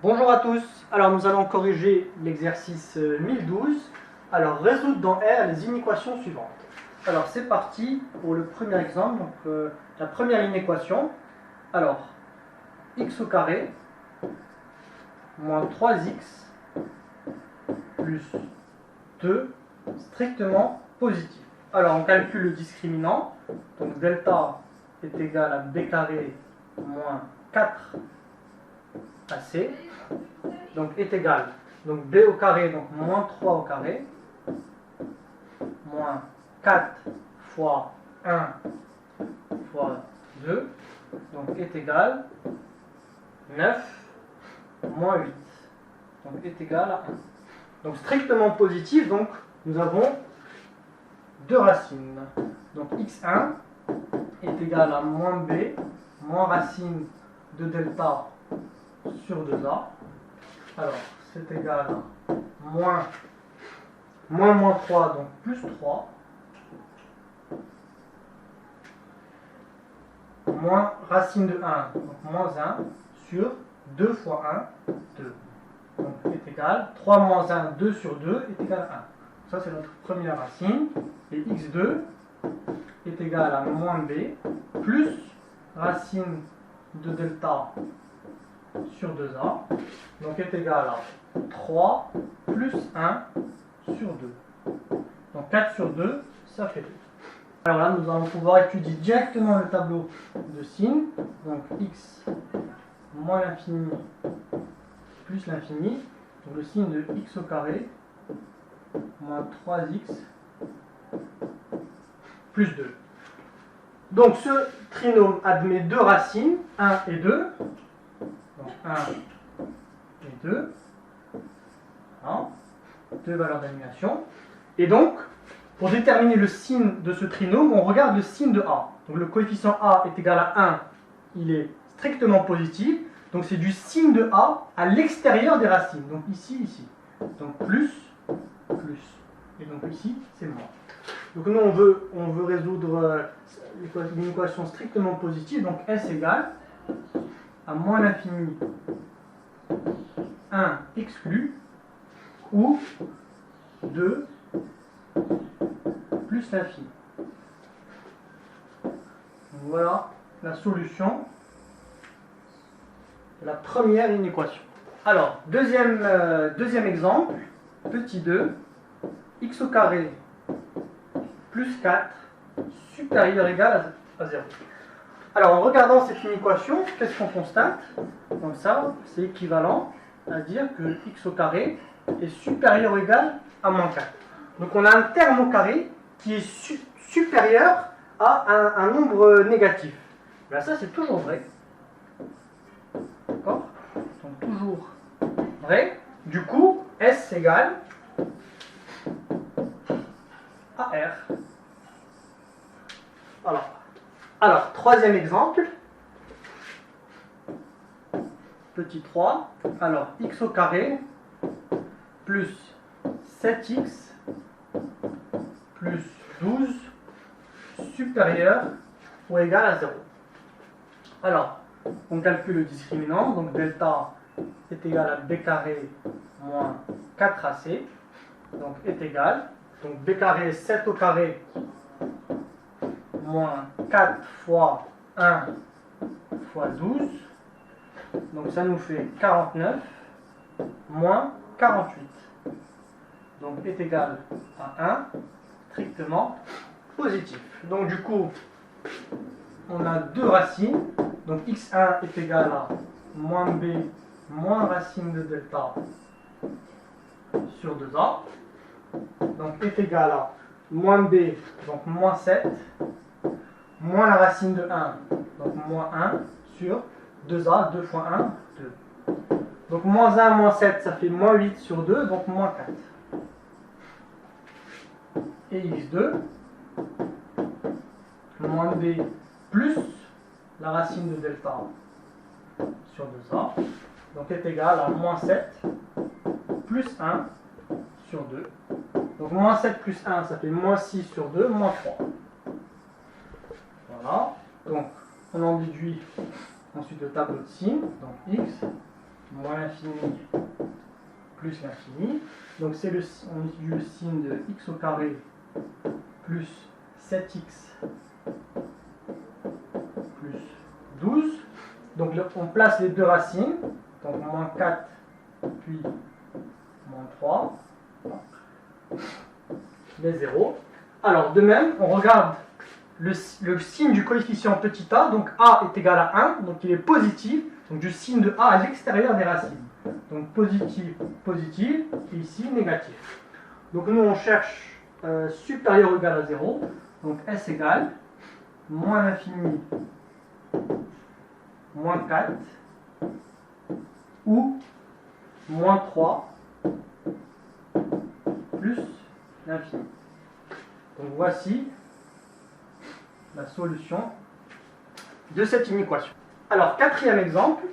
Bonjour à tous, alors nous allons corriger l'exercice 1012. Alors résoudre dans R les inéquations suivantes. Alors c'est parti pour le premier exemple, donc la première inéquation. Alors x au carré moins 3x plus 2 strictement positif. Alors on calcule le discriminant, donc delta est égal à b carré moins 4 AC, donc est égal, donc b au carré, donc moins 3 au carré, moins 4 fois 1 fois 2, donc est égal 9 moins 8, donc est égal à 1. Donc strictement positif, donc nous avons deux racines. Donc x1 est égal à moins b, moins racine de delta sur 2a. Alors, c'est égal à moins 3, donc plus 3, moins racine de 1, donc moins 1, sur 2 fois 1, 2. Donc, est égal, 3 moins 1, 2 sur 2, est égal à 1. Ça, c'est notre première racine. Et x2 est égal à moins b, plus racine de delta sur 2a, donc est égal à 3 plus 1 sur 2. Donc 4 sur 2, ça fait 2. Alors là, nous allons pouvoir étudier directement le tableau de signes. Donc x moins l'infini plus l'infini. Donc le signe de x au carré moins 3x plus 2. Donc ce trinôme admet deux racines, 1 et 2. Donc 1 et 2. Voilà. Deux valeurs d'annulation. Et donc, pour déterminer le signe de ce trinôme, on regarde le signe de A. Donc le coefficient A est égal à 1, il est strictement positif. Donc c'est du signe de A à l'extérieur des racines. Donc ici, ici. Donc plus, plus. Et donc ici, c'est moins. Donc nous, on veut résoudre une équation strictement positive. Donc S égale à moins l'infini 1 exclu ou 2 plus l'infini. Voilà la solution de la première inéquation. Alors, deuxième exemple, petit 2, x au carré plus 4 supérieur ou égal à 0. Alors, en regardant cette inéquation, qu'est-ce qu'on constate? Donc ça, c'est équivalent à dire que x au carré est supérieur ou égal à moins 4. Donc on a un terme au carré qui est supérieur à un nombre négatif. Bien, ça, c'est toujours vrai. D'accord? Donc toujours vrai. Du coup, S égale à R. Voilà. Alors, troisième exemple. Petit 3. Alors, x au carré plus 7x plus 12 supérieur ou égal à 0. Alors, on calcule le discriminant. Donc, delta est égal à b carré moins 4ac. Donc, est égal. Donc, b carré est 7 au carré moins 4 fois 1 fois 12. Donc, ça nous fait 49 moins 48. Donc, est égal à 1, strictement positif. Donc, du coup, on a deux racines. Donc, x1 est égal à moins b moins racine de delta sur 2a. Donc, est égal à moins b, donc moins 7, moins la racine de 1, donc moins 1 sur 2a, 2 fois 1, 2. Donc, moins 1, moins 7, ça fait moins 8 sur 2, donc moins 4. Et x2, moins b plus la racine de delta sur 2a, donc est égal à moins 7 plus 1 sur 2. Donc moins 7 plus 1, ça fait moins 6 sur 2, moins 3. Voilà. Donc on en déduit ensuite le tableau de signes. Donc x moins l'infini plus l'infini. Donc c'est on utilise le signe de x au carré plus 7x plus 12. Donc on place les deux racines, donc moins 4 puis moins 3, les zéros. Alors de même, on regarde le signe du coefficient petit a, donc a est égal à 1, donc il est positif, donc du signe de a à l'extérieur des racines. Donc positif, positif, et ici négatif. Donc nous on cherche supérieur ou égal à 0, donc s égale moins l'infini moins 4 ou moins 3 plus l'infini. Donc voici la solution de cette inéquation. Alors, quatrième exemple,